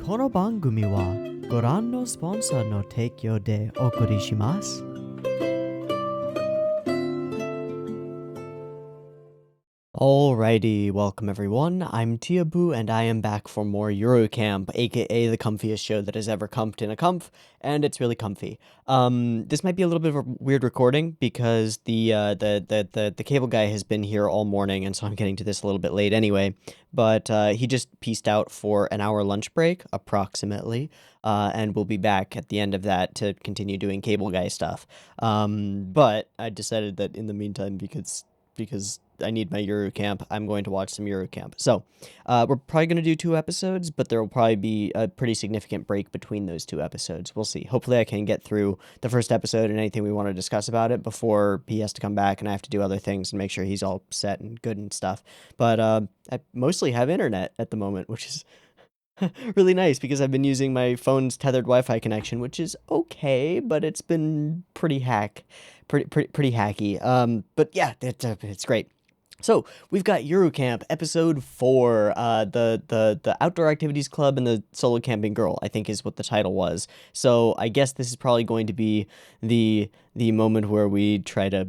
この番組はご覧のスポンサーの提供でお送りします。Alrighty, welcome everyone. I'm Teeaboo, and I am back for more Yuru Camp, aka the comfiest show that has ever comped in a comf, and it's really comfy. This might be a little bit of a weird recording because the cable guy has been here all morning, and so I'm getting to this a little bit late anyway. But he just peaced out for an hour lunch break, approximately, and we'll be back at the end of that to continue doing cable guy stuff. But I decided that in the meantime, because I need my Yuru Camp, I'm going to watch some Yuru Camp. So, we're probably going to do 2 episodes, but there will probably be a pretty significant break between those 2 episodes. We'll see. Hopefully I can get through the first episode and anything we want to discuss about it before he has to come back and I have to do other things and make sure he's all set and good and stuff. But I mostly have internet at the moment, which is really nice because I've been using my phone's tethered Wi-Fi connection, which is okay, but it's been pretty hacky. But yeah, it's great. So we've got Yuru Camp episode 4, the outdoor activities club and the solo camping girl, I think is what the title was. So I guess this is probably going to be the moment where we try to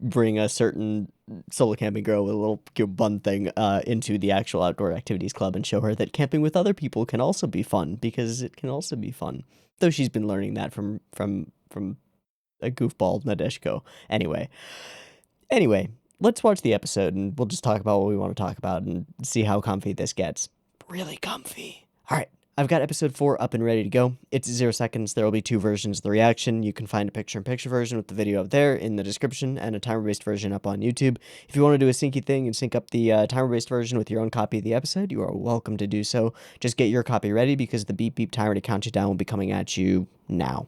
bring a certain solo camping girl with a little cute bun thing into the actual outdoor activities club and show her that camping with other people can also be fun, because it can also be fun. Though she's been learning that from a goofball Nadeshko. Anyway, let's watch the episode and we'll just talk about what we want to talk about and see how comfy this gets. Really comfy. All right. I've got episode 4 up and ready to go. It's 0 seconds. There will be 2 versions of the reaction. You can find a picture-in-picture version with the video up there in the description and a timer-based version up on YouTube. If you want to do a syncy thing and sync up the timer-based version with your own copy of the episode, you are welcome to do so. Just get your copy ready because the beep beep timer to count you down will be coming at you now.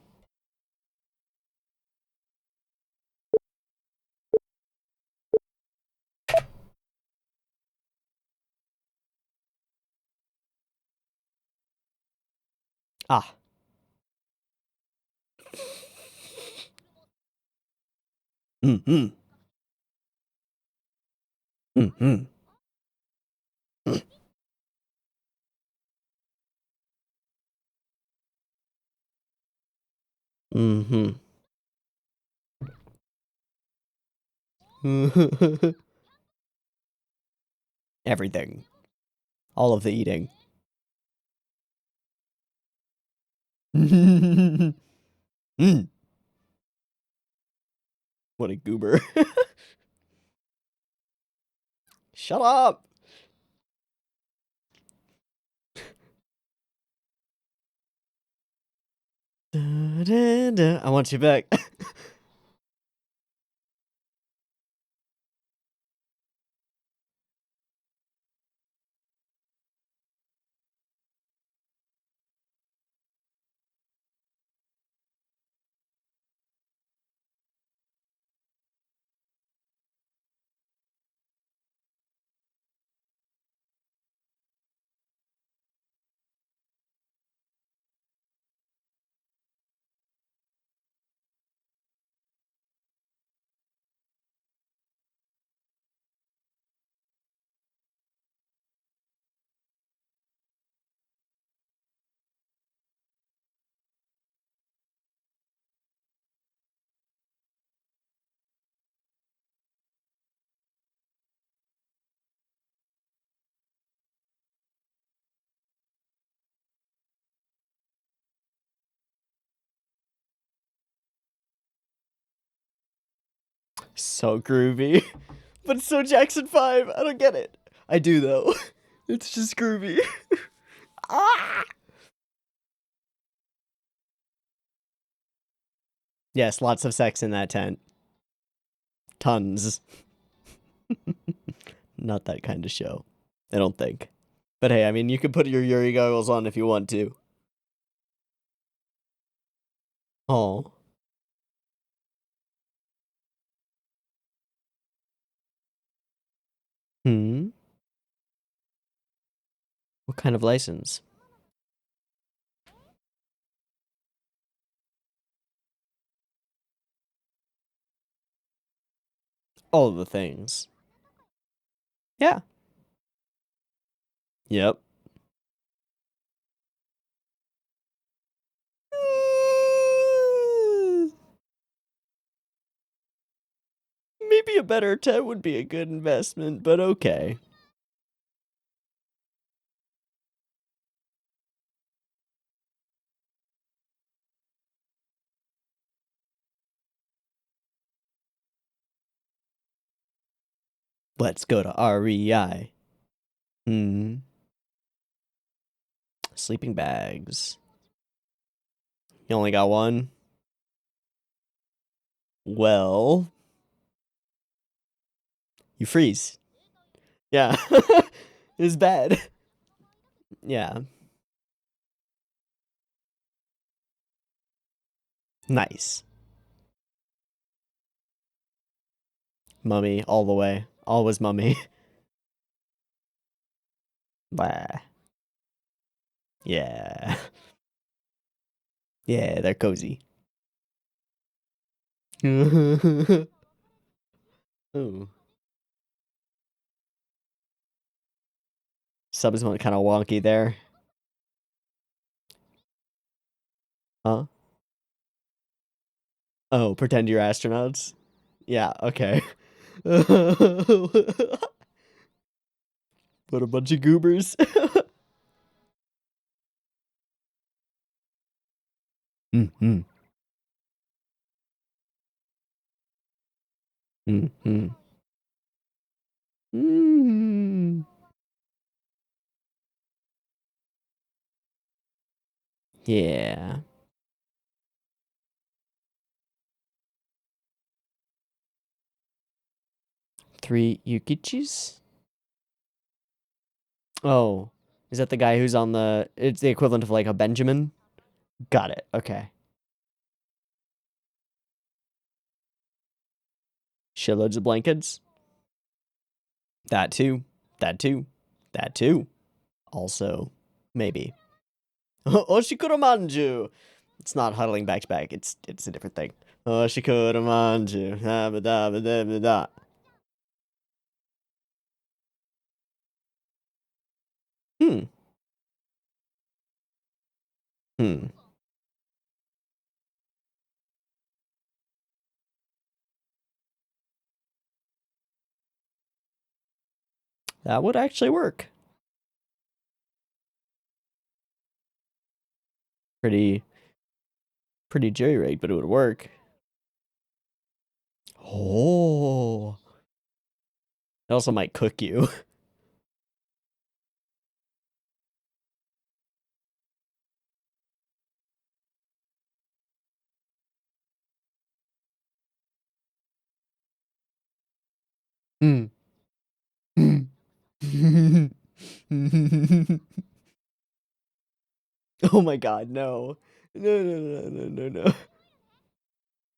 Ah. Mm-hmm. Mm-hmm. Mm-hmm. Everything. All of the eating. Mm. What a goober. Shut up! I want you back. So groovy. But it's so Jackson 5. I don't get it. I do, though. It's just groovy. Ah! Yes, lots of sex in that tent. Tons. Not that kind of show. I don't think. But hey, I mean, you can put your Yuri goggles on if you want to. Oh. Hmm? What kind of license? All of the things. Yeah. Yep. Maybe a better 10 would be a good investment, but okay. Let's go to REI. Sleeping bags. You only got one? Well, you freeze. Yeah. It's bad. Yeah. Nice. Mummy all the way. Always mummy. Bah. Yeah. Yeah, they're cozy. Ooh. Sub is kind of wonky there. Huh? Oh, pretend you're astronauts? Yeah, okay. What a bunch of goobers. Mm-hmm. Mm-hmm. Mm-hmm. Yeah. 3 Yukichis? Oh. Is that the guy who's on the... It's the equivalent of like a Benjamin? Got it. Okay. Shitloads of blankets? That too. That too. That too. Also, maybe. Oshikuro manju! It's not huddling back to back. It's a different thing. Oshikuro manju. Da. Hmm. Hmm. That would actually work. Pretty jury-rigged, but it would work. Oh. It also might cook you. Hmm. Oh my god, no. No.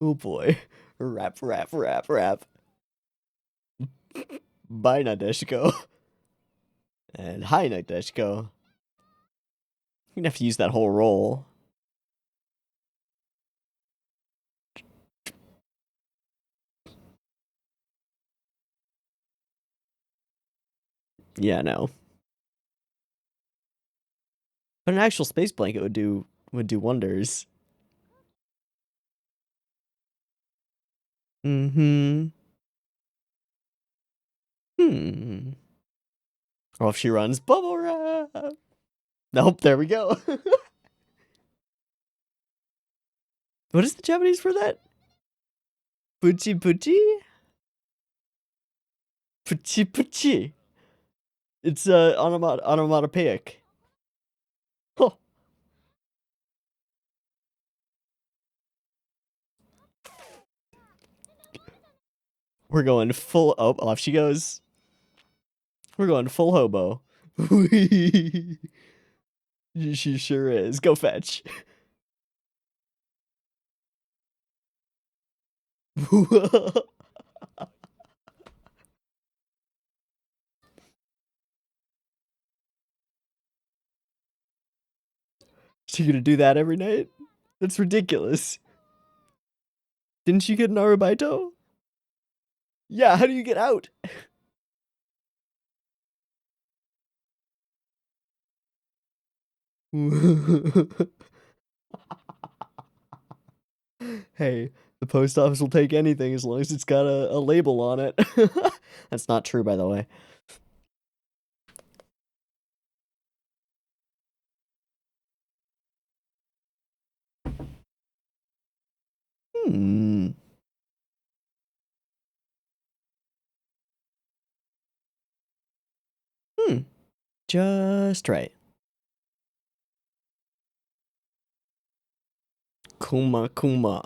Oh boy. Rap. Bye, Nadeshiko. And hi, Nadeshiko. You're gonna have to use that whole roll. Yeah, no. But an actual space blanket would do wonders. Mm-hmm. Hmm. Oh, if she runs, bubble wrap. Nope, there we go. What is the Japanese for that? Puchi puchi? Puchi. It's onomatopoeic. Huh. We're going full. Oh, off she goes. We're going full hobo. She sure is. Go fetch. She gonna do that every night? That's ridiculous. Didn't she get an Arubaito? Yeah, how do you get out? Hey, The post office will take anything as long as it's got a label on it. That's not true, by the way. Hmm. Just right. Kuma Kuma.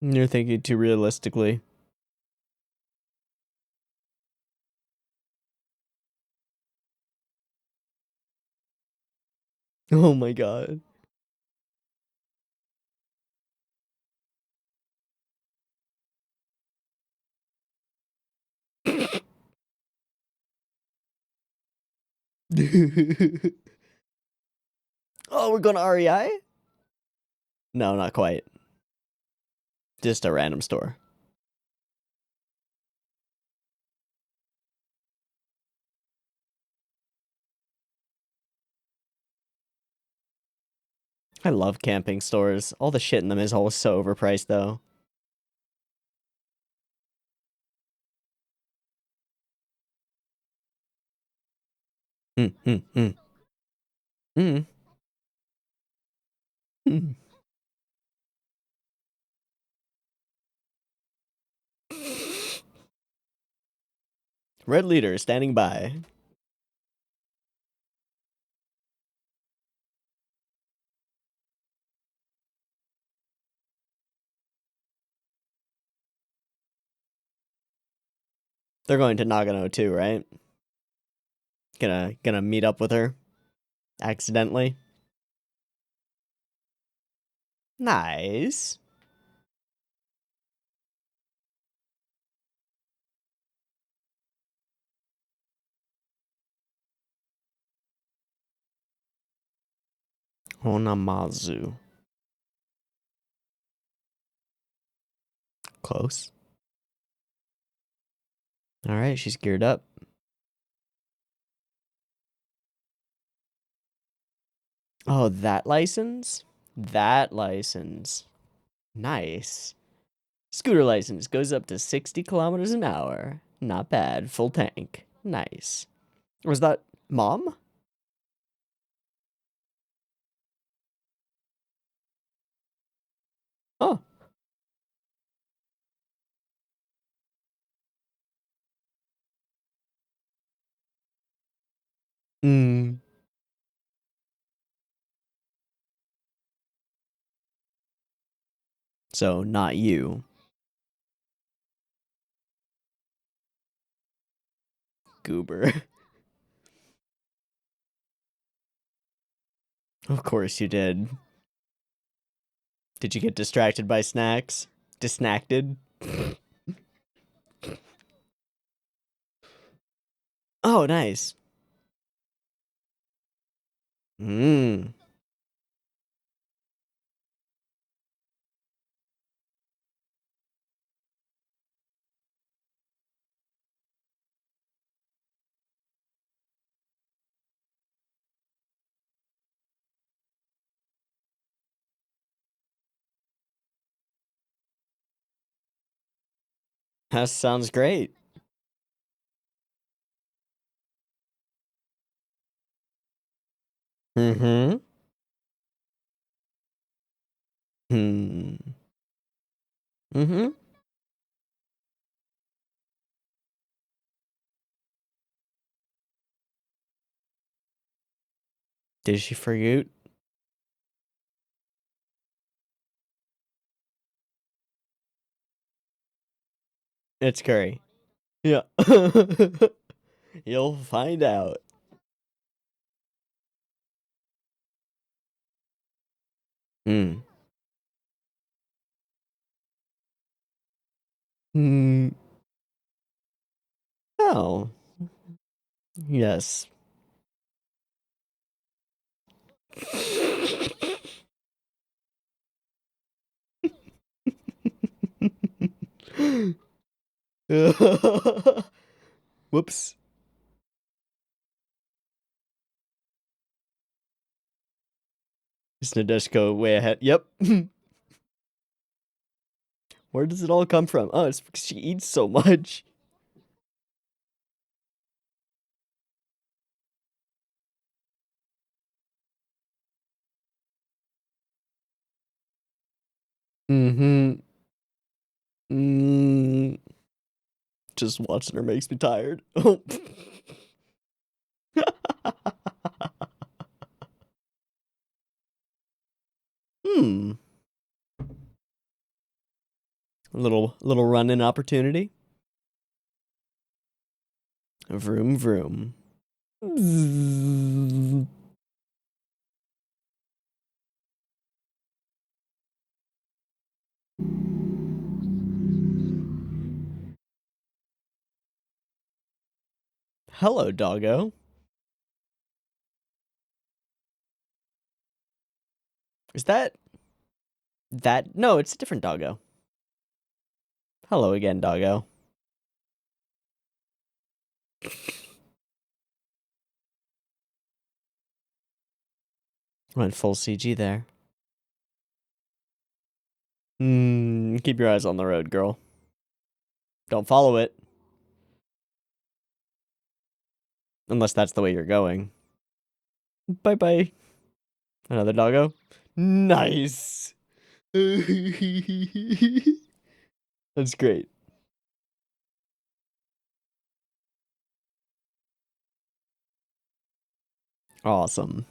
You're thinking too realistically. Oh my god. Oh, we're going to REI? No, not quite. Just a random store. I love camping stores. All the shit in them is always so overpriced, though. Mm, mm, mm. Mm. Mm. Red leader standing by. They're going to Nagano too, right? Gonna meet up with her accidentally. Nice. Onamazu. Close. All right, she's geared up. Oh, that license? That license. Nice. Scooter license goes up to 60 kilometers an hour. Not bad. Full tank. Nice. Was that mom? Oh. Hmm. So, not you. Goober. Of course you did. Did you get distracted by snacks? Disnacted? Oh, nice. Mmm. That sounds great. Mm-hmm. Hmm. Mm-hmm. Did she forget? It's curry. Yeah. You'll find out. Hmm. Hmm. Oh. Yes. Whoops. Is Nadeshiko way ahead? Yep. Where does it all come from? Oh, it's because she eats so much. Mm-hmm. Just watching her makes me tired. Hmm. A little run-in opportunity. Vroom vroom. Hello, doggo. Is that... No, it's a different doggo. Hello again, doggo. Went full CG there. Keep your eyes on the road, girl. Don't follow it. Unless that's the way you're going. Bye-bye. Another doggo. Nice. That's great. Awesome.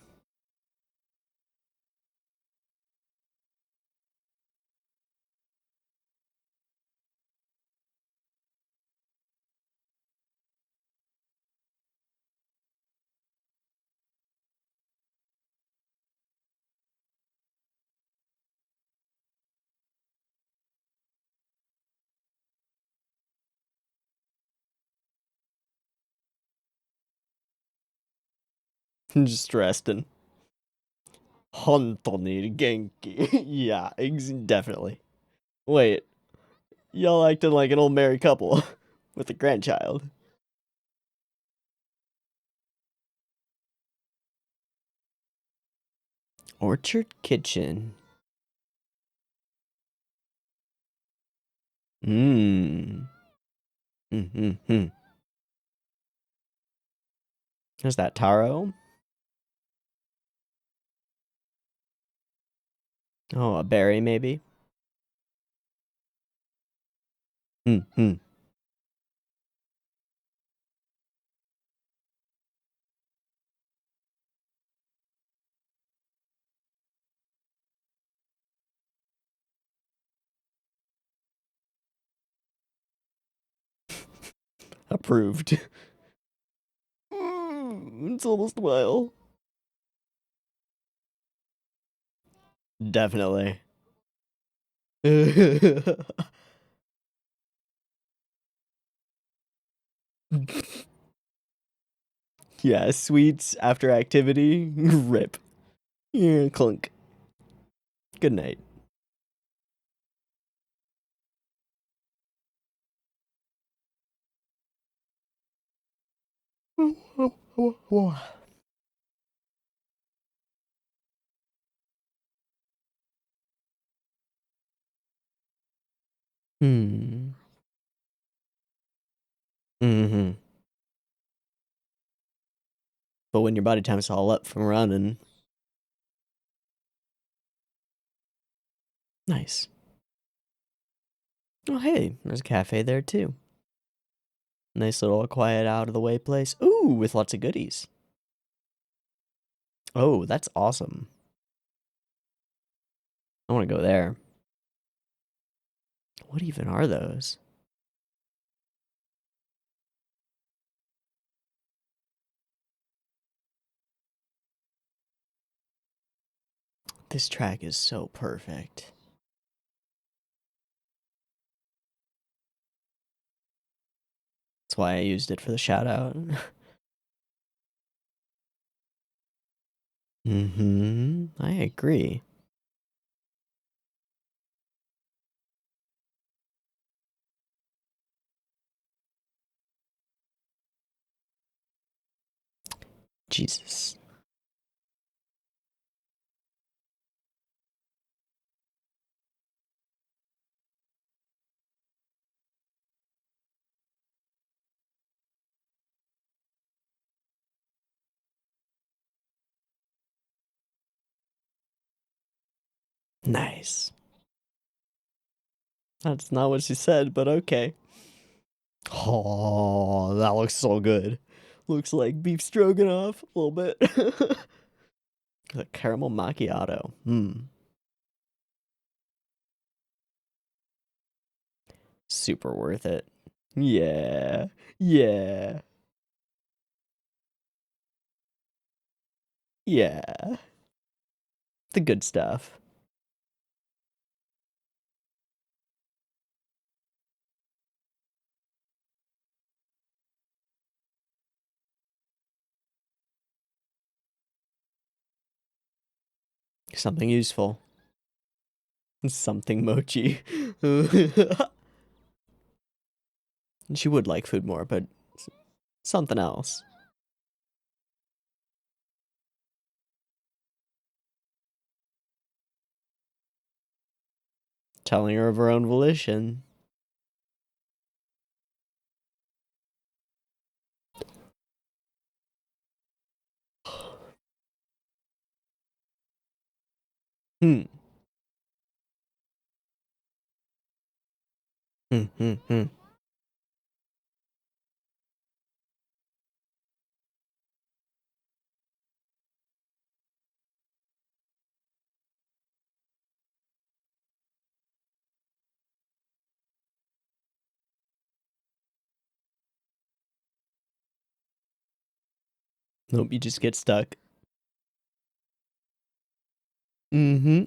Just resting. Hontoni genki. Yeah, definitely. Wait, y'all acting like an old married couple with a grandchild. Orchard Kitchen. Mmm. Mm-hmm. Is that taro? Oh, a berry maybe? Mm-hmm. Approved. It's almost a while. Definitely. Yeah, sweets after activity. Rip. Yeah, clunk. Good night. Hmm. Mm-hmm. But when your body time's all up from running, nice. Oh, hey, there's a cafe there too. Nice little quiet, out of the way place. Ooh, with lots of goodies. Oh, that's awesome. I want to go there. What even are those? This track is so perfect. That's why I used it for the shout out. Mm-hmm. I agree. Jesus. Nice. That's not what she said, but okay. Oh, that looks so good. Looks like beef stroganoff a little bit. The caramel macchiato. Super worth it. Yeah. Yeah. Yeah. The good stuff. Something useful. Something mochi. She would like food more, but something else. Telling her of her own volition. Hmm. Hmm. Nope, you just get stuck. Mm-hmm.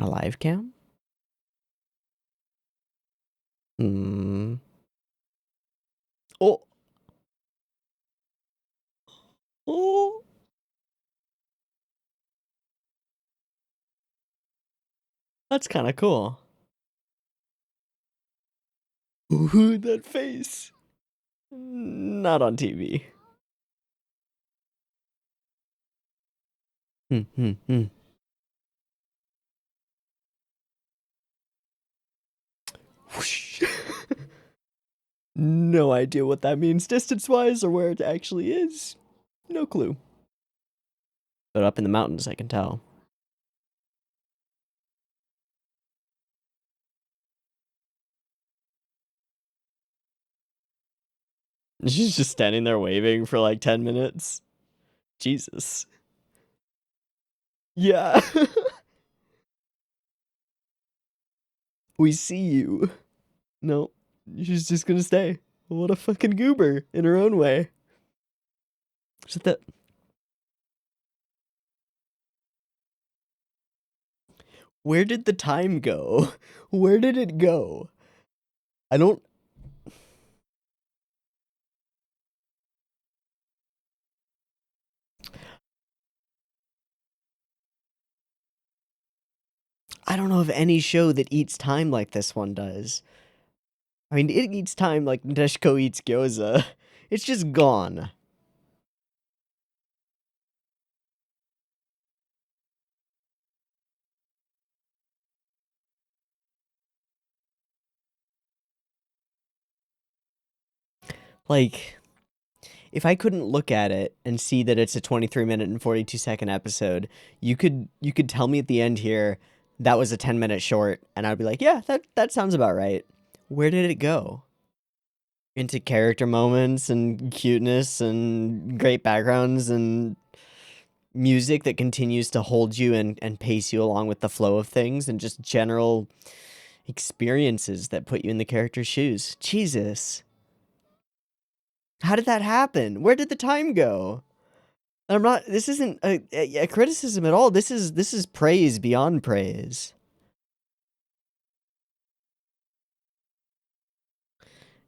A live cam? Hmm. Oh. Oh. That's kind of cool. Ooh, that face. Not on TV. Hmm. Whoosh. No idea what that means distance-wise or where it actually is. No clue. But up in the mountains, I can tell. She's just standing there waving for like 10 minutes. Jesus. Yeah. We see you. No, she's just gonna stay. What a fucking goober in her own way. Just that. Where did the time go? Where did it go? I don't. I don't know of any show that eats time like this one does. I mean, it eats time like Nadeshiko eats gyoza. It's just gone. Like, if I couldn't look at it and see that it's a 23-minute and 42-second episode, you could tell me at the end here that was a 10-minute short, and I'd be like, yeah, that sounds about right. Where did it go? Into character moments and cuteness and great backgrounds and music that continues to hold you and pace you along with the flow of things and just general experiences that put you in the character's shoes. Jesus. How did that happen? Where did the time go? I'm not. This isn't a criticism at all. This is praise beyond praise,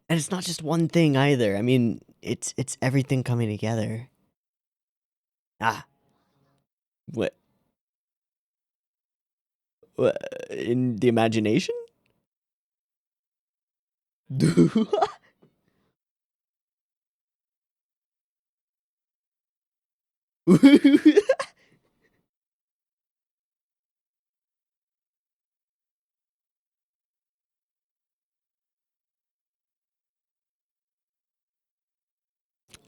and it's not just one thing either. I mean, it's everything coming together. Ah, what? What in the imagination?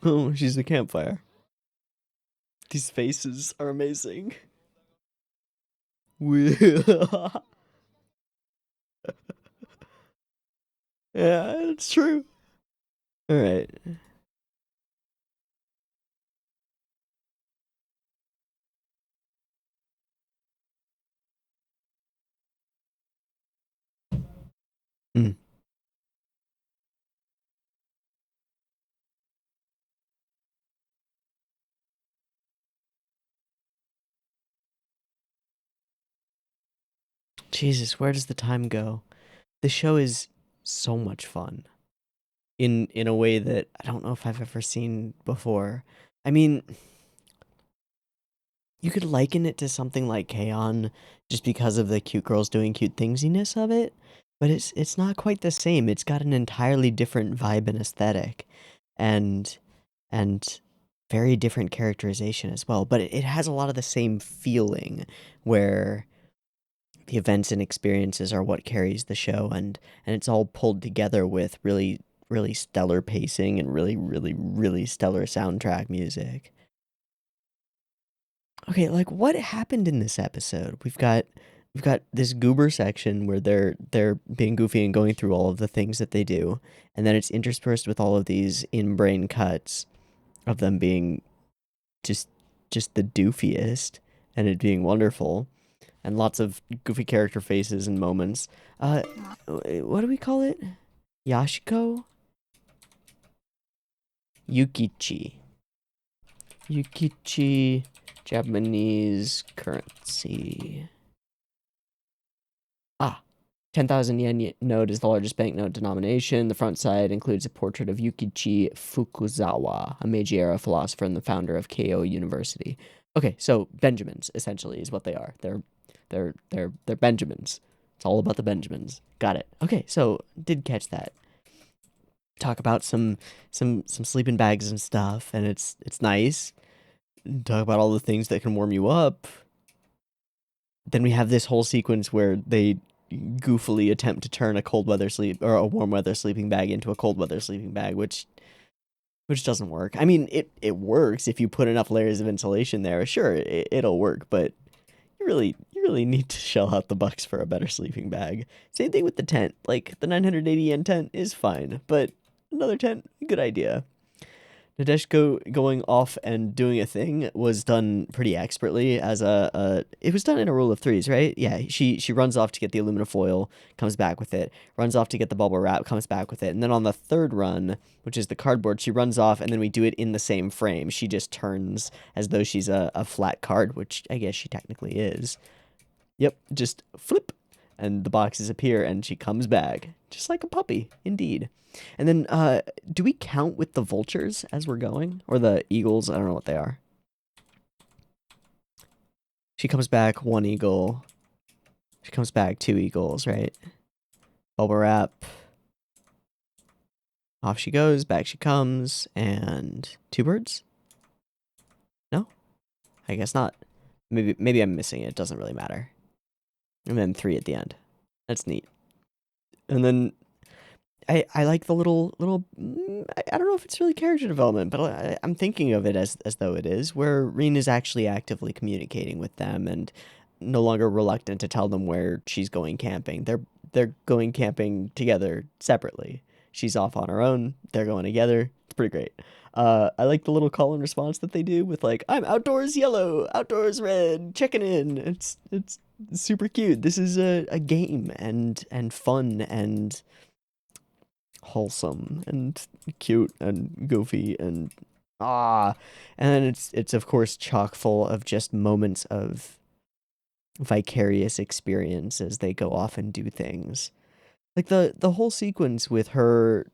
Oh, she's the campfire. These faces are amazing. Yeah, it's true. All right. Mm. Jesus, where does the time go? The show is so much fun in a way that I don't know if I've ever seen before. I mean, you could liken it to something like K-On! Just because of the cute girls doing cute thingsiness of it, but it's not quite the same. It's got an entirely different vibe and aesthetic, and and very different characterization as well. But it has a lot of the same feeling, where the events and experiences are what carries the show, and it's all pulled together with really stellar pacing and really stellar soundtrack music. Okay, like what happened in this episode? We've got this goober section where they're being goofy and going through all of the things that they do, and then it's interspersed with all of these in-brain cuts of them being just just the doofiest, and it being wonderful, and lots of goofy character faces and moments. What do we call it? Yashiko? Yukichi. Yukichi, Japanese currency. Ah, 10,000 yen note is the largest banknote denomination. The front side includes a portrait of Yukichi Fukuzawa, a Meiji-era philosopher and the founder of Keio University. Okay, so Benjamins essentially is what they are. They're Benjamins. It's all about the Benjamins. Got it. Okay, so did catch that. Talk about some sleeping bags and stuff, and it's nice. Talk about all the things that can warm you up. Then we have this whole sequence where they goofily attempt to turn a cold weather sleep or a warm weather sleeping bag into a cold weather sleeping bag, which doesn't work. I mean, it works if you put enough layers of insulation there. Sure, it'll work, but you really need to shell out the bucks for a better sleeping bag. Same thing with the tent. Like the 980 yen tent is fine, but another tent, good idea. Nadeshiko going off and doing a thing was done pretty expertly as it was done in a rule of threes, right? Yeah, she runs off to get the aluminum foil, comes back with it, runs off to get the bubble wrap, comes back with it, and then on the third run, which is the cardboard, she runs off and then we do it in the same frame. She just turns as though she's a flat card, which I guess she technically is. Yep, just flip, and the boxes appear, and she comes back, just like a puppy, indeed. And then, do we count with the vultures as we're going? Or the eagles? I don't know what they are. She comes back, one eagle. She comes back, two eagles, right? Bubble wrap. Off she goes, back she comes, and two birds? No? I guess not. Maybe I'm missing it. It doesn't really matter. And then three at the end. That's neat. And then I like the little I don't know if it's really character development, but I'm thinking of it as though it is, where Rin is actually actively communicating with them and no longer reluctant to tell them where she's going camping. They're going camping together separately. She's off on her own. They're going together. It's pretty great. I like the little call and response that they do with like, I'm outdoors yellow, outdoors red, checking in. It's super cute. This is a game and fun and wholesome and cute and goofy and and then it's of course chock full of just moments of vicarious experience as they go off and do things. Like the whole sequence with her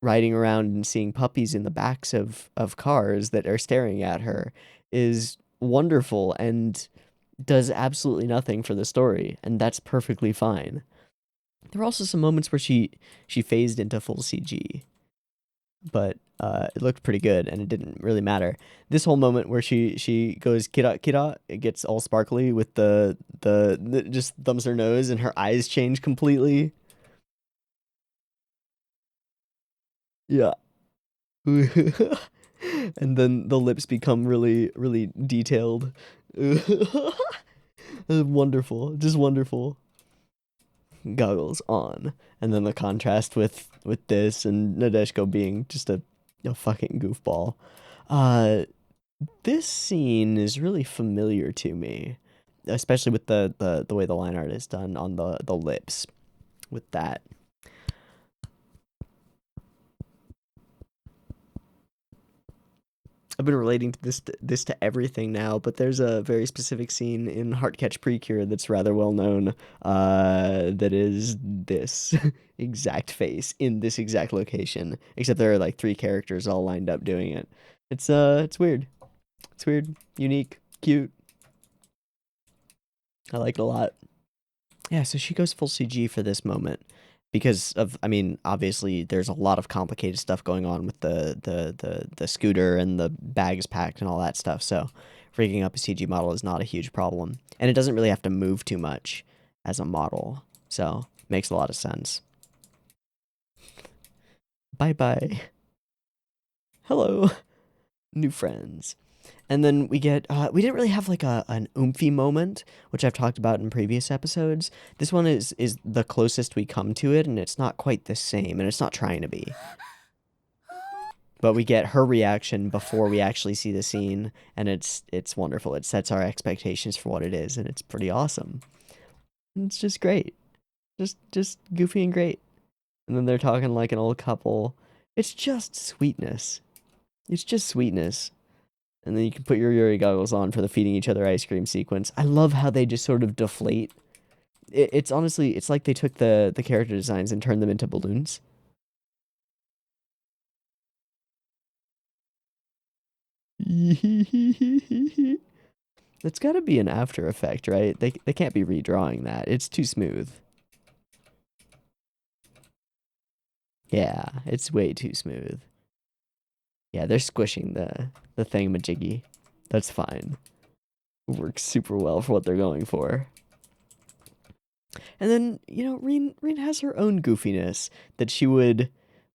riding around and seeing puppies in the backs of cars that are staring at her is wonderful and does absolutely nothing for the story, and that's perfectly fine. There were also some moments where she phased into full CG, but it looked pretty good and it didn't really matter. This whole moment where she goes kira kira, it gets all sparkly with the just thumbs her nose and her eyes change completely. Yeah. And then the lips become really, really detailed. Wonderful, just wonderful. Goggles on, and then the contrast with this and Nadeshiko being just a fucking goofball. Uh, this scene is really familiar to me, especially with the way the line art is done on the lips with that. I've been relating to this to everything now, but there's a very specific scene in Heartcatch Precure that's rather well known. That is this exact face in this exact location, except there are like 3 characters all lined up doing it. It's weird. It's weird, unique, cute. I like it a lot. Yeah, so she goes full CG for this moment because of, I mean, obviously there's a lot of complicated stuff going on with the scooter and the bags packed and all that stuff. So rigging up a CG model is not a huge problem, and it doesn't really have to move too much as a model. So makes a lot of sense. Bye bye. Hello, new friends. And then we get, we didn't really have like an oomphy moment, which I've talked about in previous episodes. This one is the closest we come to it, and it's not quite the same, and it's not trying to be. But we get her reaction before we actually see the scene, and it's wonderful. It sets our expectations for what it is, and it's pretty awesome. It's just great. Just goofy and great. And then they're talking like an old couple. It's just sweetness. It's just sweetness. And then you can put your Yuri goggles on for the feeding each other ice cream sequence. I love how they just sort of deflate. It's honestly, it's like they took the character designs and turned them into balloons. That's got to be an After Effect, right? They can't be redrawing that. It's too smooth. Yeah, it's way too smooth. Yeah, they're squishing the thingamajiggy. That's fine. It works super well for what they're going for. And then, you know, Reen has her own goofiness that she would,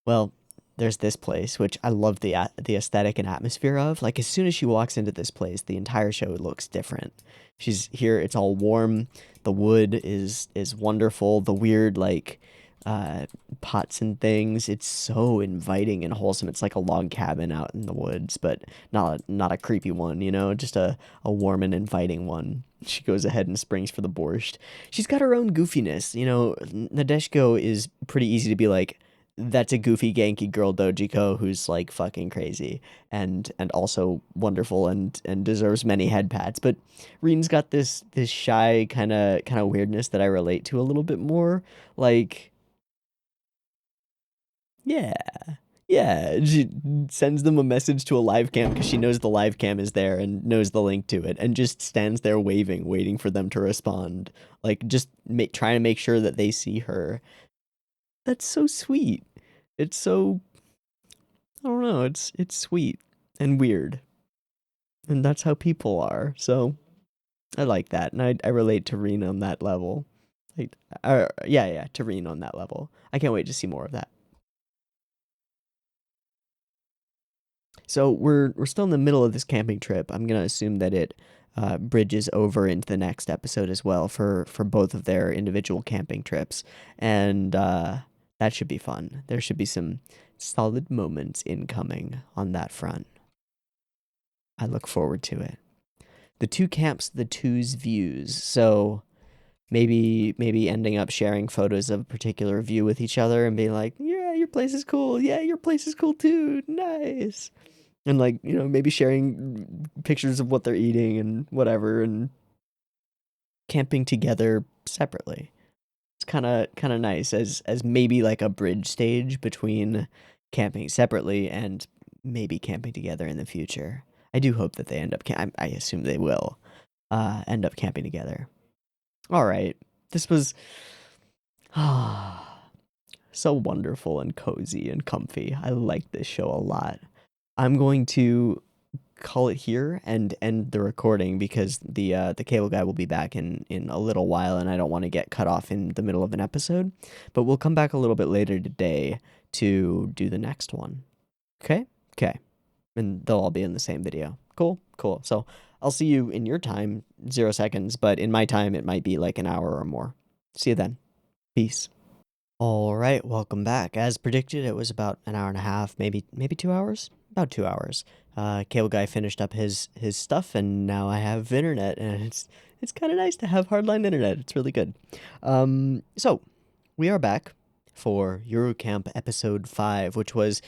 well, there's this place, which I love the aesthetic and atmosphere of. Like, as soon as she walks into this place, the entire show looks different. She's here, it's all warm, the wood is wonderful, the weird, like, pots and things, it's so inviting and wholesome. It's like a log cabin out in the woods, but not a creepy one, you know, just a warm and inviting one. She goes ahead and springs for the borscht. She's got her own goofiness, you know. Nadeshiko is pretty easy to be like, that's a goofy ganky girl Dojiko who's like fucking crazy and also wonderful and deserves many head pats. But Reen's got this shy kind of weirdness that I relate to a little bit more. Like, yeah. Yeah, she sends them a message to a live cam because she knows the live cam is there and knows the link to it, and just stands there waving, waiting for them to respond. Like, just trying to make sure that they see her. That's so sweet. It's so, I don't know, it's sweet and weird. And that's how people are. So I like that, and I relate to Reen on that level. Like, yeah, to Reen on that level. I can't wait to see more of that. So we're still in the middle of this camping trip. I'm gonna assume that it bridges over into the next episode as well for both of their individual camping trips, and that should be fun. There should be some solid moments incoming on that front. I look forward to it. The two camps, the two's views. So maybe ending up sharing photos of a particular view with each other and being like, yeah, your place is cool. Yeah, your place is cool too. Nice. And like, you know, maybe sharing pictures of what they're eating and whatever, and camping together separately. It's kind of nice as maybe like a bridge stage between camping separately and maybe camping together in the future. I do hope that they end up I assume they will end up camping together. All right. This was so wonderful and cozy and comfy. I like this show a lot. I'm going to call it here and end the recording because the cable guy will be back in a little while, and I don't want to get cut off in the middle of an episode. But we'll come back a little bit later today to do the next one. Okay? Okay. and they'll all be in the same video. Cool, cool. So I'll see you in your time, 0 seconds, but in my time, it might be like an hour or more. See you then. Peace. All right, welcome back. As predicted, it was about an hour and a half, maybe 2 hours. About 2 hours. Cable guy finished up his stuff, and now I have internet, and it's kind of nice to have hardline internet. It's really good. So we are back for Yuru Camp episode 5, which was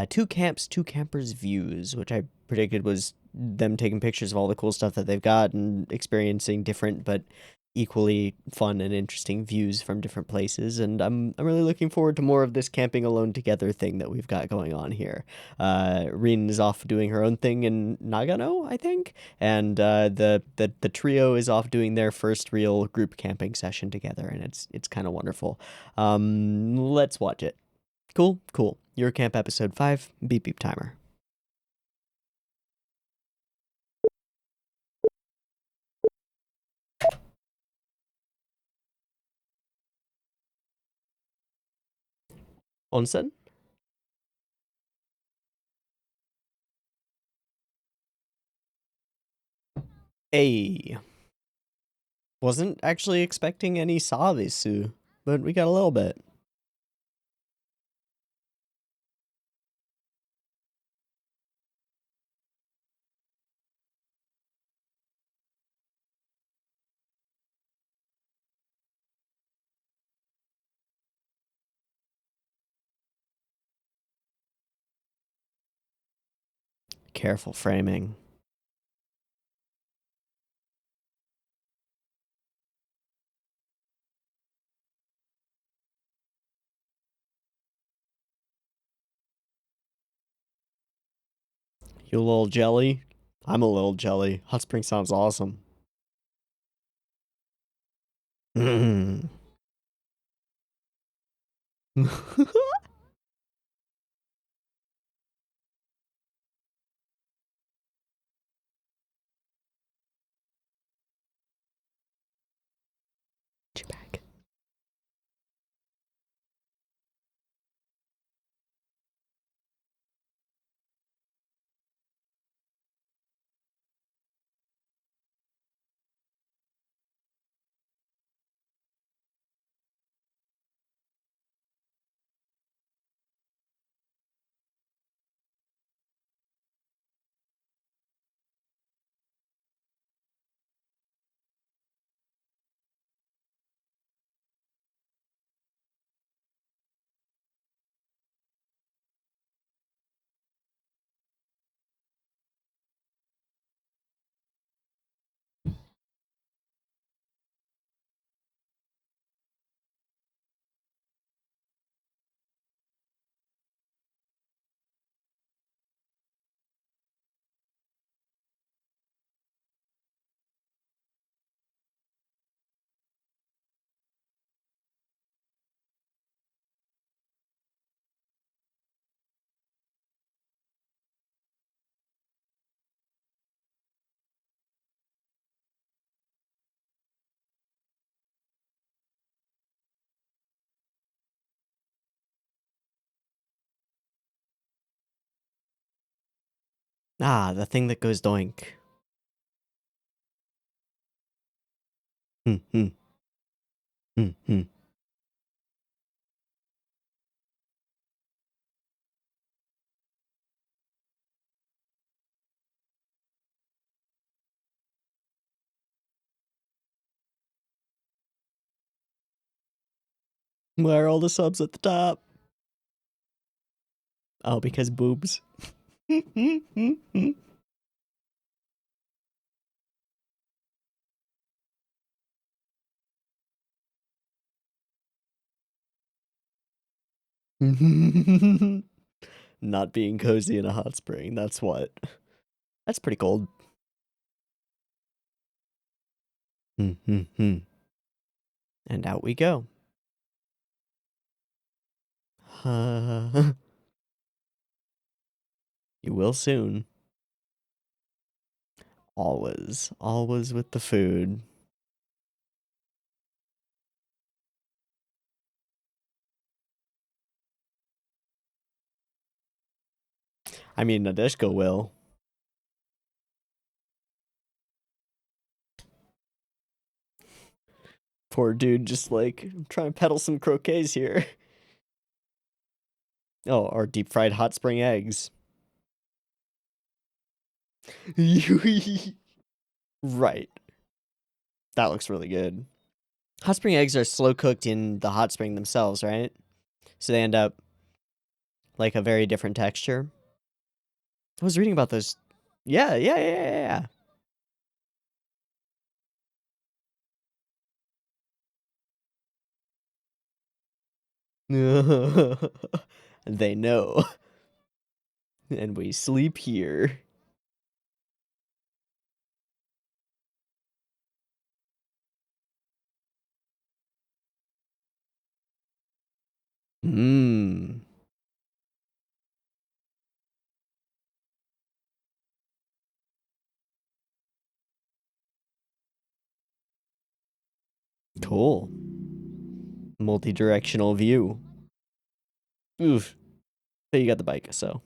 two camps, two campers' views, which I predicted was them taking pictures of all the cool stuff that they've got and experiencing different but equally fun and interesting views from different places. And I'm really looking forward to more of this camping alone together thing that we've got going on here. Rin is off doing her own thing in Nagano, I think, and the trio is off doing their first real group camping session together, and it's kind of wonderful. Let's watch it. Cool, cool. Your camp episode 5. Beep beep timer. Onsen? Hey. Wasn't actually expecting any Savisu, but we got a little bit. Careful framing. You a little jelly? I'm a little jelly. Hot spring sounds awesome. Mm. Back. Ah, the thing that goes doink. Hmm, hmm, hmm, hmm. Why are all the subs at the top? Oh, because boobs. Not being cozy in a hot spring. That's what. That's pretty cold. Hmm, hmm, hmm. And out we go. You will soon. Always. Always with the food. I mean, Nadeshko will. Poor dude, just like trying to peddle some croquets here. Oh, or deep fried hot spring eggs. Right. That looks really good. Hot spring eggs are slow cooked in the hot spring themselves, right? So they end up like a very different texture. I was reading about those. Yeah. They know. And we sleep here. Mmm. Cool. Multi-directional view. Oof. But you got the bike, so.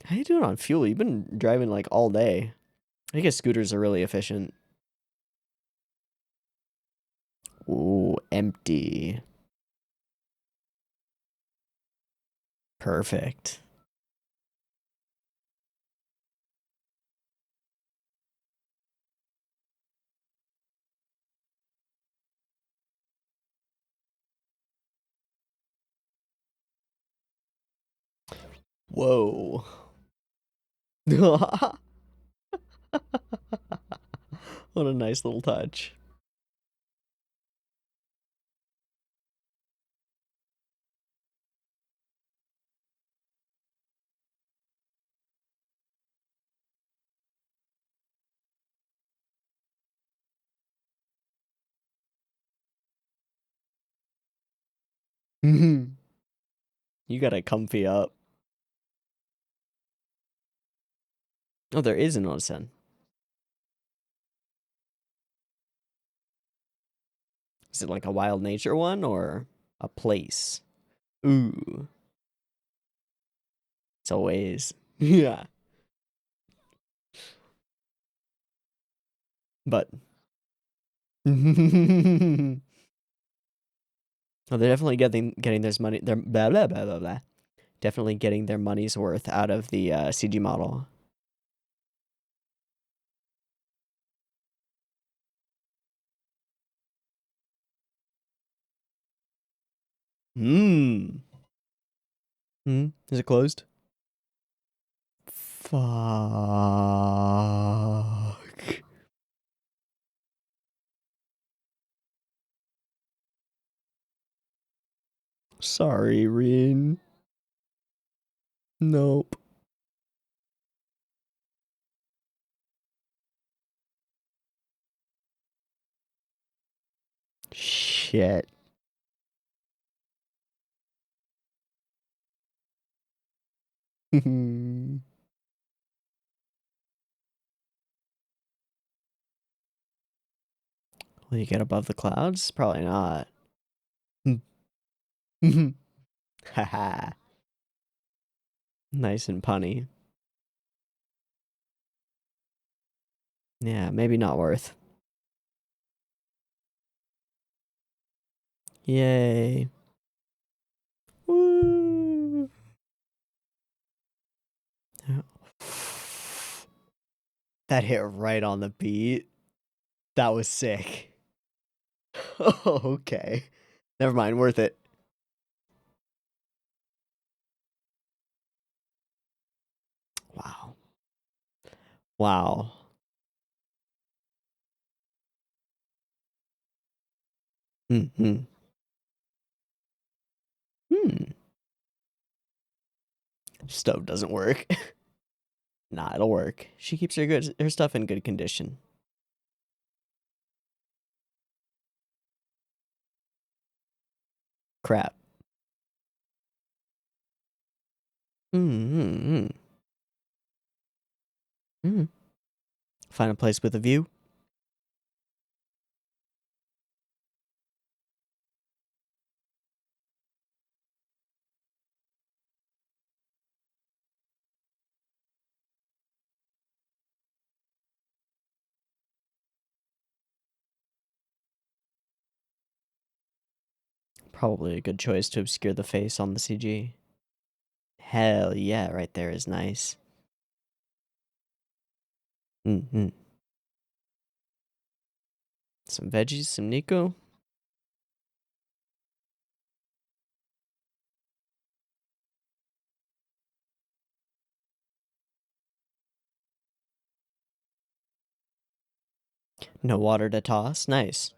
How you doing on fuel? You've been driving like all day. I guess scooters are really efficient. Ooh, empty. Perfect. Whoa. What a nice little touch. You gotta comfy up. Oh, there is an onsen. Is it like a wild nature one or a place? Ooh, it's always. Yeah. But oh, they're definitely getting this money. They're blah blah blah blah blah. Definitely getting their money's worth out of the CG model. Hmm. Hmm. Is it closed? Fuck. Sorry, Rin. Nope. Shit. Will you get above the clouds? Probably not. Haha. Nice and punny. Yeah, maybe not worth. Yay. Woo. That hit right on the beat. That was sick. Oh, okay. Never mind, worth it. Wow. Wow. Hmm. Hmm. Stove doesn't work. Nah, it'll work. She keeps her stuff in good condition. Crap. Mm-hmm. Mm-hmm. Find a place with a view. Probably a good choice to obscure the face on the CG. Hell yeah, right there is nice. Mm-hmm. Some veggies, some Nico. No water to toss. Nice.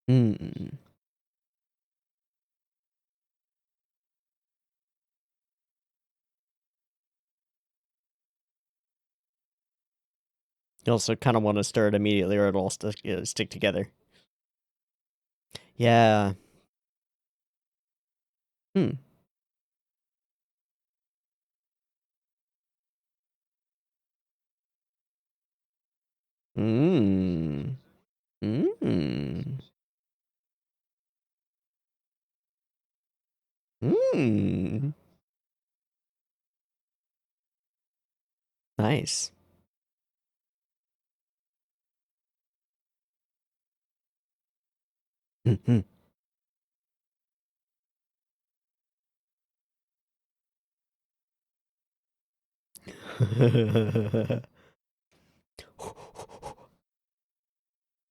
Mm. You also kind of want to stir it immediately or it'll all stick together. Yeah. Hmm. Mmm. Mmm. Mmm. Nice. Mm-hmm.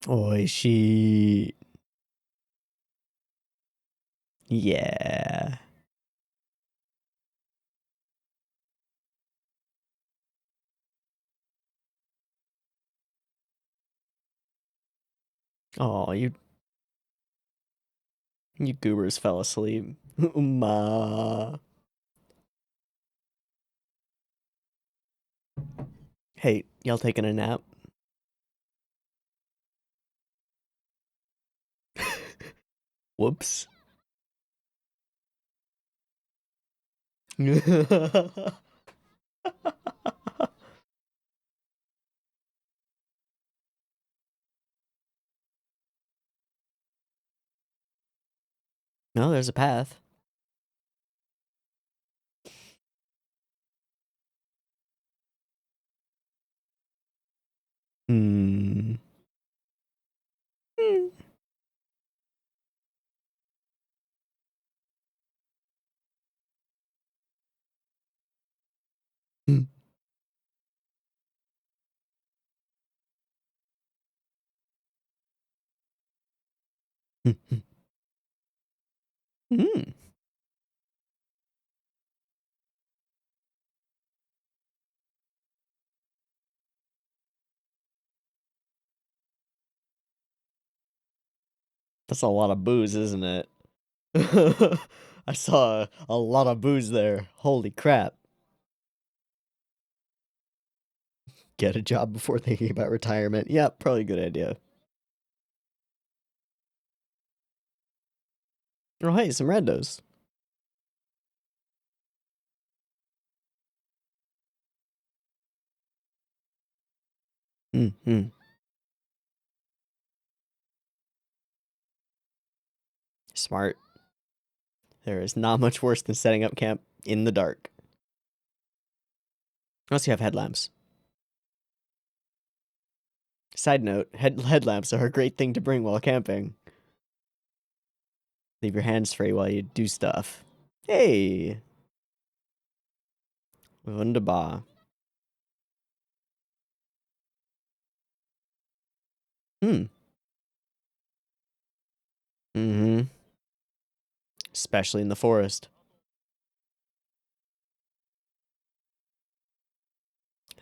Oishi. Yeah. Oh, you goobers fell asleep. Ma. Hey, y'all taking a nap? Whoops. No, there's a path. Hmm. Hmm. Hmm. Hmm. That's a lot of booze, isn't it? I saw a lot of booze there. Holy crap. Get a job before thinking about retirement. Yeah, probably a good idea. Oh, hey, some randos. Mm-hmm. Smart. There is not much worse than setting up camp in the dark. Unless you have headlamps. Side note, headlamps are a great thing to bring while camping. Leave your hands free while you do stuff. Hey! Wunderbar. Hmm. Mm-hmm. Especially in the forest.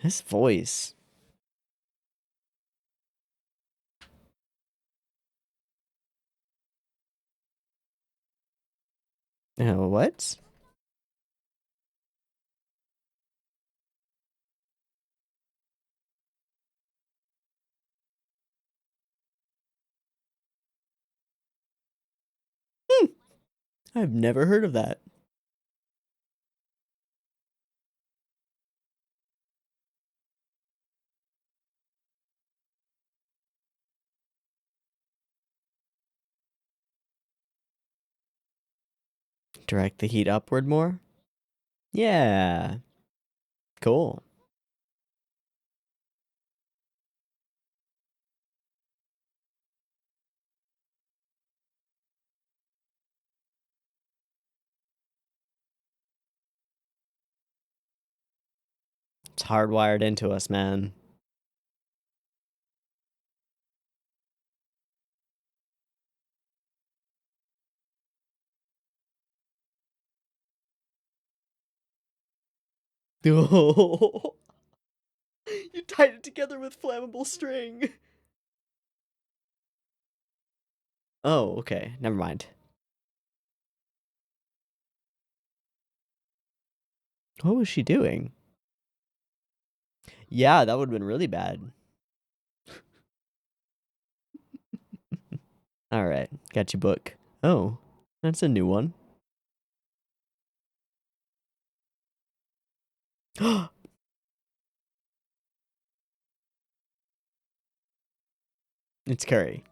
His voice. What? Hmm. I've never heard of that. Direct the heat upward more? Yeah. Cool. It's hardwired into us, man. Oh, you tied it together with flammable string. Oh, okay. Never mind. What was she doing? Yeah, that would have been really bad. Alright, got your book. Oh, that's a new one. It's curry.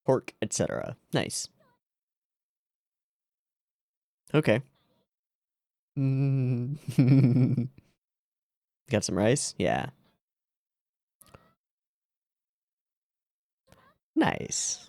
Pork, etc. Nice. Okay. Got some rice? Yeah. Nice.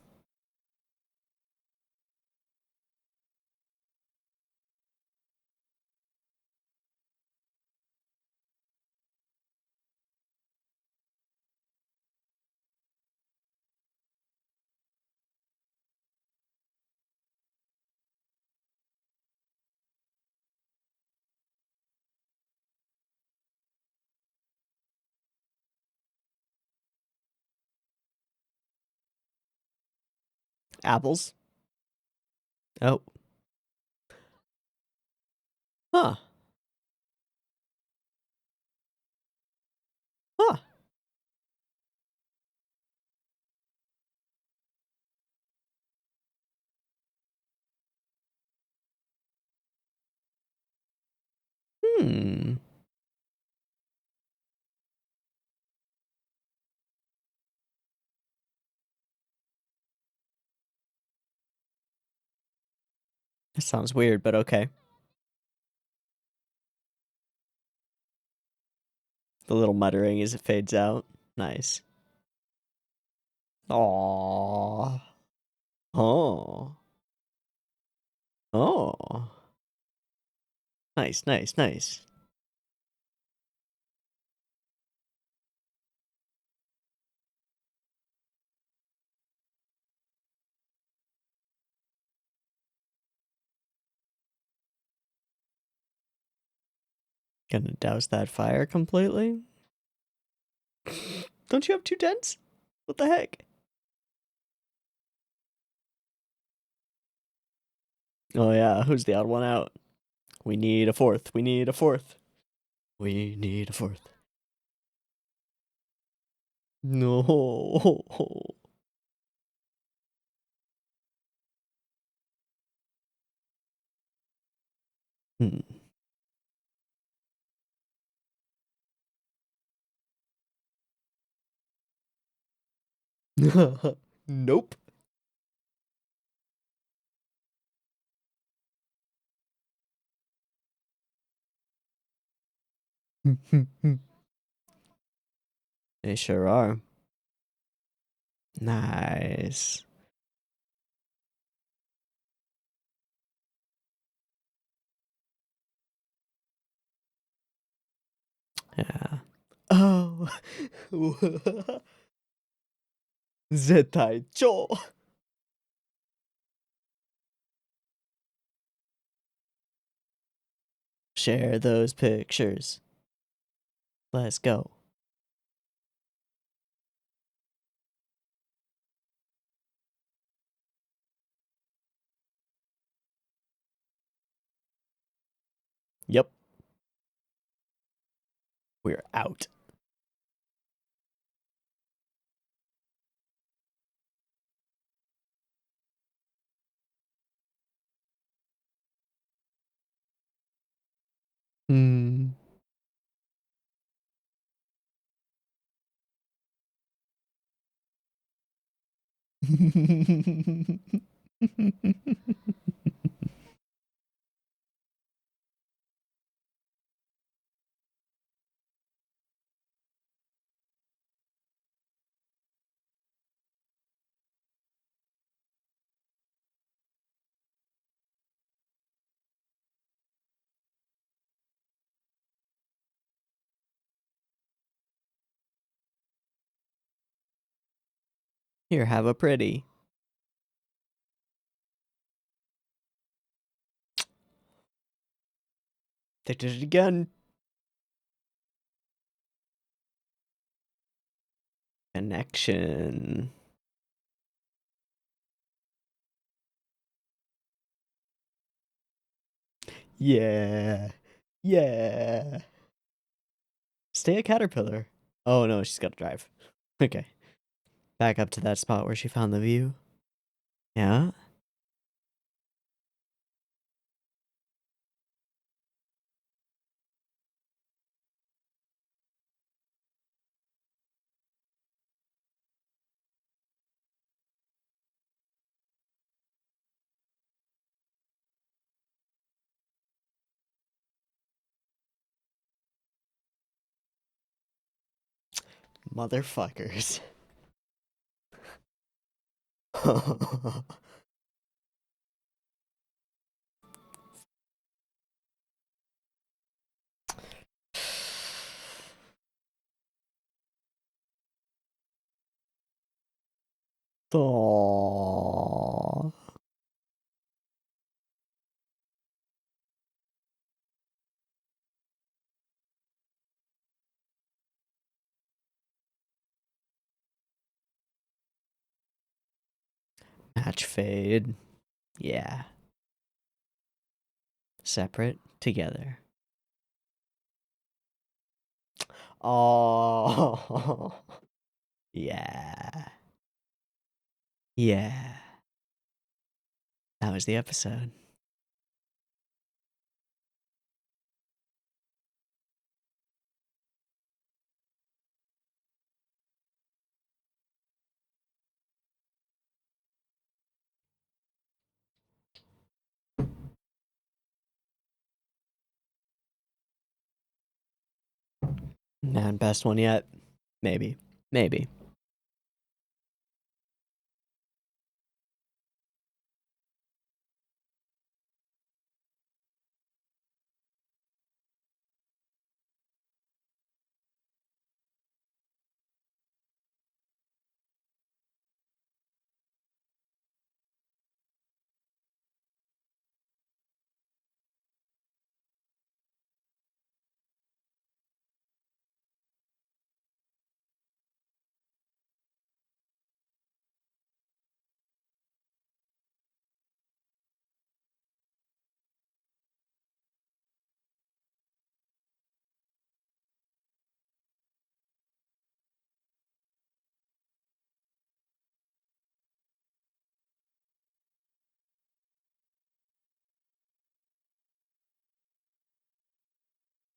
Apples? Oh. Huh. Huh. Hmm. That sounds weird, but okay. The little muttering as it fades out. Nice. Aww. Oh. Oh. Nice, nice, nice. Gonna douse that fire completely? Don't you have 2 tents? What the heck? Oh yeah, who's the odd one out? We need a fourth. We need a fourth. We need a fourth. No. Hmm. Nope. They sure are. Nice. Yeah. Oh. Zetai cho. Share those pictures. Let's go. Yep. We're out. Hmm. Here, have a pretty. They did it again. Connection. Yeah. Yeah. Stay a caterpillar. Oh no, she's got to drive. Okay. Back up to that spot where she found the view. Yeah. Motherfuckers. Aww. Match fade. Yeah. Separate, together. Oh. Yeah. Yeah. That was the episode. Man, best one yet. Maybe. Maybe.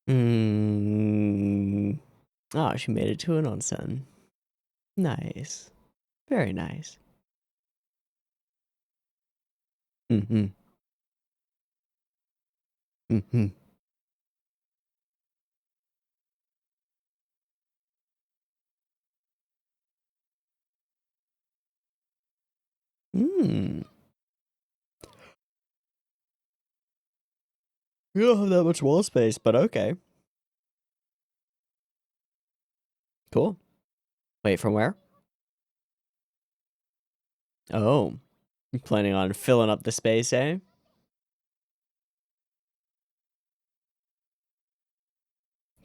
Mm. Oh, she made it to an onsen. Nice. Very nice. Mm-hmm. Mm-hmm. Mm. You don't have that much wall space, but okay. Cool. Wait, from where? Oh. You planning on filling up the space, eh?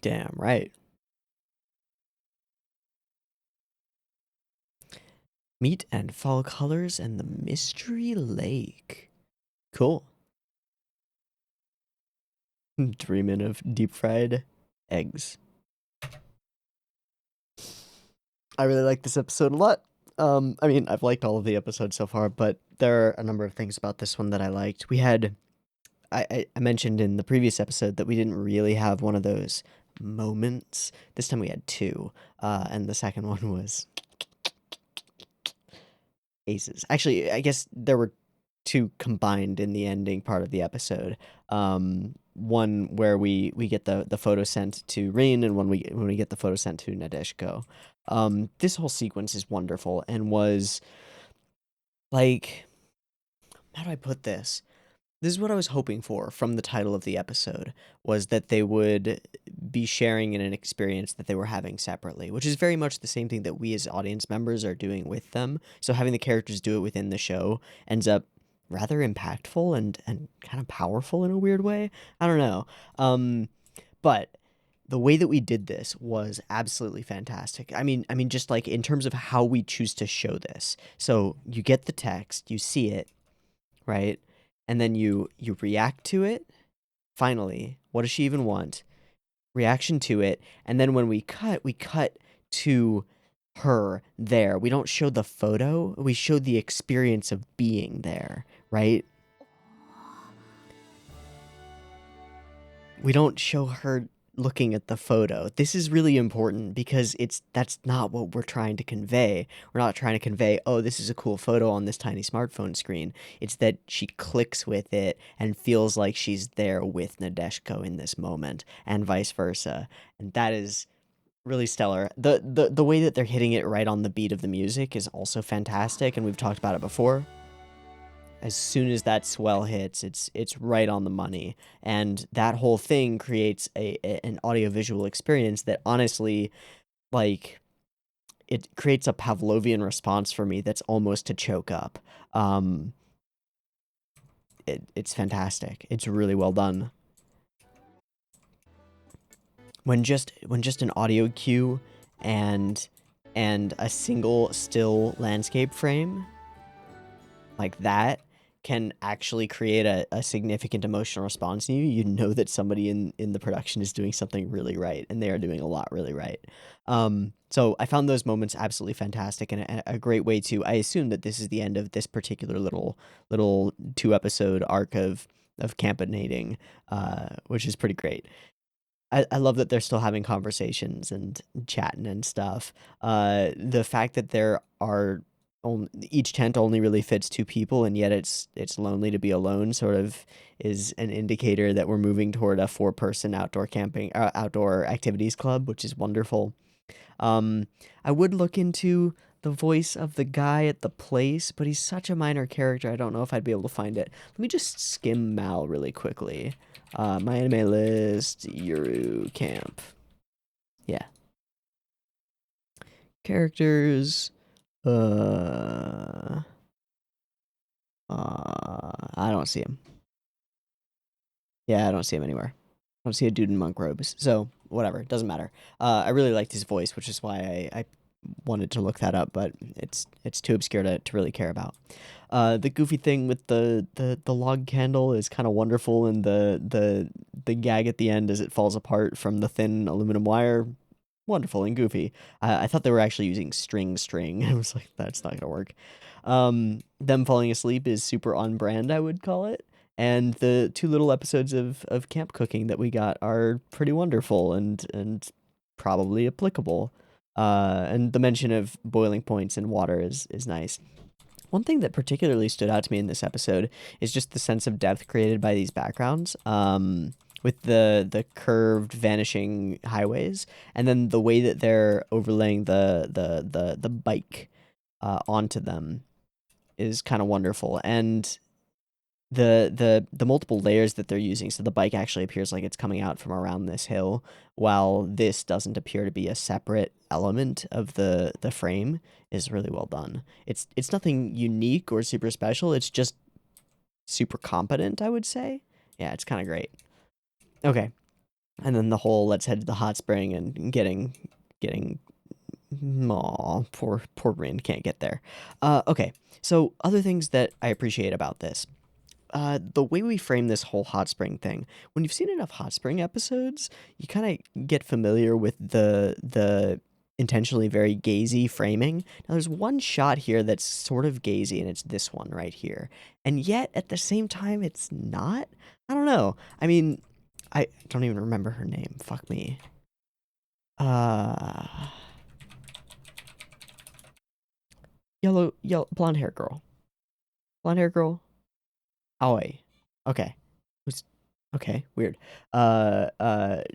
Damn right. Meat and fall colors and the mystery lake. Cool. Dreaming of deep fried eggs. I really like this episode a lot. I mean, I've liked all of the episodes so far, but there are a number of things about this one that I liked. We had, I mentioned in the previous episode that we didn't really have one of those moments. This time we had two, and the second one was aces. Actually, I guess there were two combined in the ending part of the episode. One where we get the photo sent to Rin, and when we get the photo sent to Nadeshiko. This whole sequence is wonderful and was like, how do I put this? This is what I was hoping for from the title of the episode, was that they would be sharing in an experience that they were having separately, which is very much the same thing that we as audience members are doing with them. So having the characters do it within the show ends up rather impactful and kind of powerful in a weird way. I don't know. But the way that we did this was absolutely fantastic. I mean, just like in terms of how we choose to show this. So you get the text, you see it, right? And then you react to it. Finally, what does she even want? Reaction to it, and then when we cut to her there. We don't show the photo, we show the experience of being there, right? We don't show her looking at the photo. This is really important because that's not what we're trying to convey. We're not trying to convey, oh, this is a cool photo on this tiny smartphone screen. It's that she clicks with it and feels like she's there with Nadeshiko in this moment, and vice versa. And that is really stellar. The way that they're hitting it right on the beat of the music is also fantastic, and we've talked about it before. As soon as that swell hits, it's right on the money, and that whole thing creates an audiovisual experience that honestly, like, it creates a Pavlovian response for me that's almost to choke up. Um, it's fantastic. It's really well done. When just an audio cue and a single still landscape frame like that can actually create a significant emotional response in you, you know that somebody in the production is doing something really right, and they are doing a lot really right. So I found those moments absolutely fantastic, and a great way to, I assume that this is the end of this particular little 2 episode arc of campinating, which is pretty great. I love that they're still having conversations and chatting and stuff. The fact that there are each tent only really fits 2 people, and yet it's lonely to be alone, sort of is an indicator that we're moving toward a 4-person outdoor camping, outdoor activities club, which is wonderful. Um, I would look into the voice of the guy at the place, but he's such a minor character. I don't know if I'd be able to find it. Let me just skim Mal really quickly. My anime list, Yuru Camp. Yeah. Characters. Uh, I don't see him. Yeah, I don't see him anywhere. I don't see a dude in monk robes. So, whatever. It doesn't matter. I really liked his voice, which is why I wanted to look that up, but it's too obscure to really care about. The goofy thing with the log candle is kind of wonderful, and the gag at the end as it falls apart from the thin aluminum wire, wonderful and goofy. I thought they were actually using string. I was like, that's not gonna work. Them falling asleep is super on brand, I would call it. And the 2 little episodes of camp cooking that we got are pretty wonderful and probably applicable. And the mention of boiling points and water is nice. One thing that particularly stood out to me in this episode is just the sense of depth created by these backgrounds. With the curved vanishing highways, and then the way that they're overlaying the bike onto them is kind of wonderful. And the multiple layers that they're using, so the bike actually appears like it's coming out from around this hill, while this doesn't appear to be a separate element of the frame, is really well done. It's nothing unique or super special, it's just super competent, I would say. Yeah, it's kind of great. Okay. And then the whole let's head to the hot spring and getting aw, poor Rin can't get there. Okay. So other things that I appreciate about this, the way we frame this whole hot spring thing. When you've seen enough hot spring episodes, you kind of get familiar with the intentionally very gazy framing. Now there's one shot here that's sort of gazy, and it's this one right here. And yet at the same time it's not. I don't know. I mean, I don't even remember her name. Fuck me. Uh yellow blonde hair girl. Blonde hair girl. Aoi. Okay. Who's okay, weird.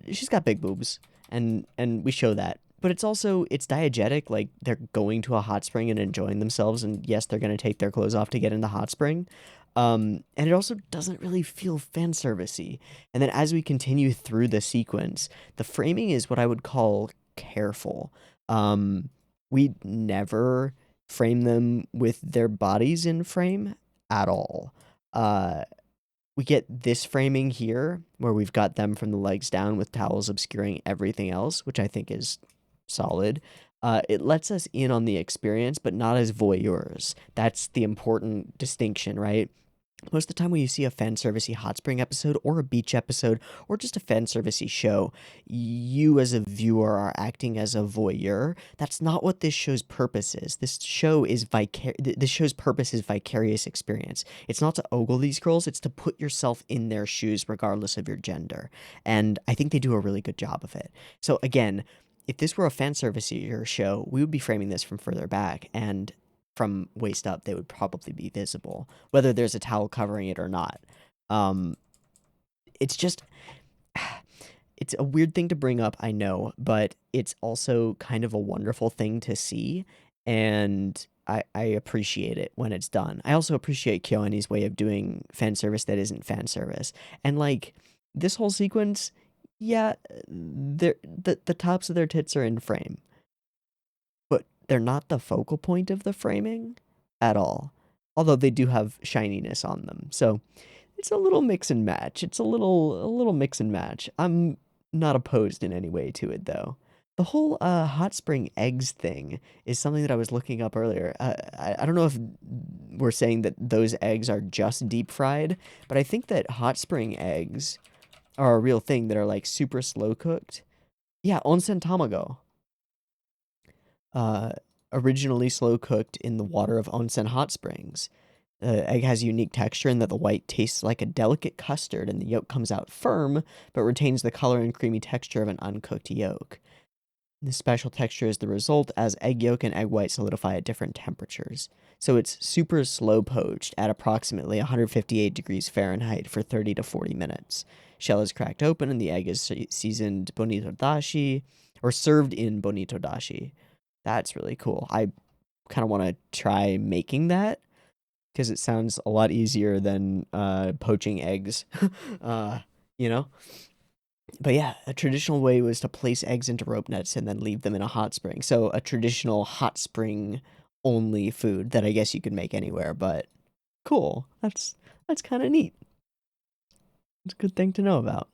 She's got big boobs, and we show that. but it's also it's diegetic. Like they're going to a hot spring and enjoying themselves, and yes, they're gonna take their clothes off to get in the hot spring. And it also doesn't really feel fan servicey. And then as we continue through the sequence, the framing is what I would call careful. We never frame them with their bodies in frame at all. Uh, we get this framing here where we've got them from the legs down with towels obscuring everything else, which I think is solid. It lets us in on the experience, but not as voyeurs. That's the important distinction, right? Most of the time when you see a fan servicey hot spring episode or a beach episode or just a fan servicey show, you as a viewer are acting as a voyeur. That's not what this show's purpose is. This show's purpose is vicarious experience. It's not to ogle these girls, it's to put yourself in their shoes regardless of your gender. And I think they do a really good job of it. So again, if this were a fan servicey show, we would be framing this from further back, and from waist up, they would probably be visible, whether there's a towel covering it or not. Um, it's just, it's a weird thing to bring up, I know, but it's also kind of a wonderful thing to see, and I appreciate it when it's done. I also appreciate KyoAni's way of doing fan service that isn't fan service. And like, this whole sequence, yeah, the tops of their tits are in frame, but they're not the focal point of the framing at all. Although they do have shininess on them. So it's a little mix and match. It's a little mix and match. I'm not opposed in any way to it though. The whole hot spring eggs thing is something that I was looking up earlier. I don't know if we're saying that those eggs are just deep fried, but I think that hot spring eggs are a real thing that are like super slow cooked. Yeah, onsen tamago. uh, Originally slow cooked in the water of onsen hot springs. The egg has a unique texture in that the white tastes like a delicate custard and the yolk comes out firm, but retains the color and creamy texture of an uncooked yolk. This special texture is the result as egg yolk and egg white solidify at different temperatures. So it's super slow poached at approximately 158 degrees Fahrenheit for 30 to 40 minutes. Shell is cracked open and the egg is seasoned bonito dashi, or served in bonito dashi. That's really cool. I kind of want to try making that because it sounds a lot easier than poaching eggs. uh, you know? But yeah, a traditional way was to place eggs into rope nets and then leave them in a hot spring. So a traditional hot spring only food that I guess you could make anywhere, but cool. That's kind of neat. It's a good thing to know about.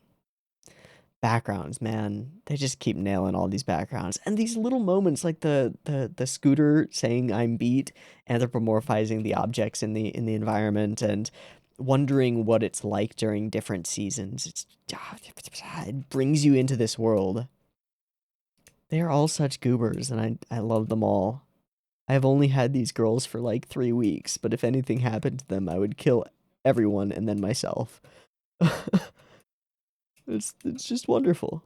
Backgrounds, man, they just keep nailing all these backgrounds, and these little moments like the scooter saying I'm beat, anthropomorphizing the objects in the environment, and wondering what it's like during different seasons. It brings you into this world. They are all such goobers, and I love them all. I have only had these girls for like 3 weeks, but if anything happened to them, I would kill everyone and then myself. It's just wonderful.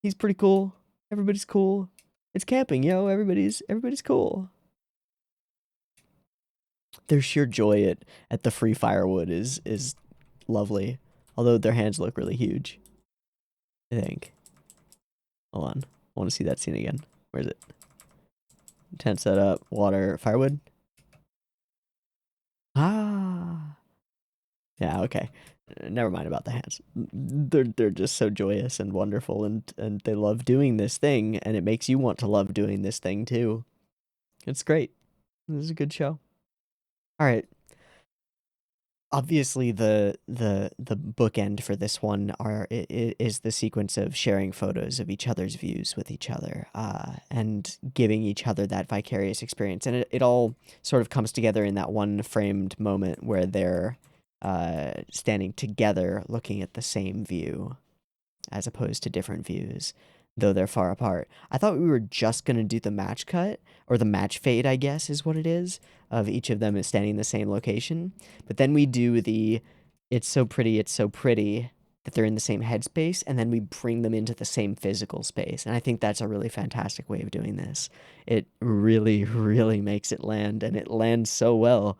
He's pretty cool. Everybody's cool. It's camping, yo. Everybody's cool. Their sheer joy at the free firewood is lovely. Although their hands look really huge. I think. Hold on. I want to see that scene again. Where is it? Tent set up, water, firewood. Ah. Yeah, okay. Never mind about the hands. They're just so joyous and wonderful, and they love doing this thing, and it makes you want to love doing this thing too. It's great. This is a good show. All right. Obviously, the bookend for this one is the sequence of sharing photos of each other's views with each other, and giving each other that vicarious experience, and it all sort of comes together in that one framed moment where they're standing together, looking at the same view, as opposed to different views, though they're far apart. I thought we were just going to do the match cut, or the match fade, I guess is what it is, of each of them is standing in the same location. But then we do the it's so pretty, that they're in the same headspace, and then we bring them into the same physical space. And I think that's a really fantastic way of doing this. It really, really makes it land, and it lands so well.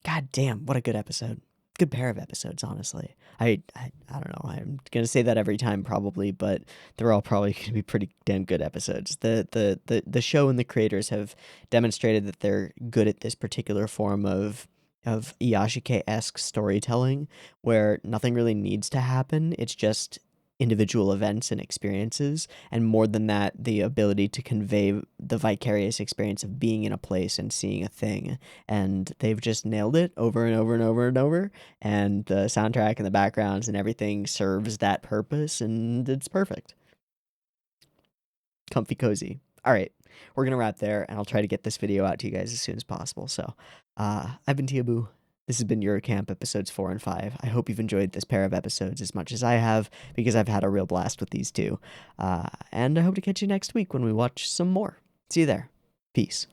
God damn, what a good episode. good pair of episodes, honestly. I don't know. I'm gonna say that every time probably, but they're all probably gonna be pretty damn good episodes. The show and the creators have demonstrated that they're good at this particular form of Iyashike-esque storytelling where nothing really needs to happen. It's just individual events and experiences, and more than that, the ability to convey the vicarious experience of being in a place and seeing a thing. And they've just nailed it over and over and over and over, and the soundtrack and the backgrounds and everything serves that purpose, and it's perfect. Comfy cozy. All right, we're gonna wrap there, and I'll try to get this video out to you guys as soon as possible. So I've been Teeaboo. This has been Eurocamp episodes 4 and 5. I hope you've enjoyed this pair of episodes as much as I have, because I've had a real blast with these two. And I hope to catch you next week when we watch some more. See you there. Peace.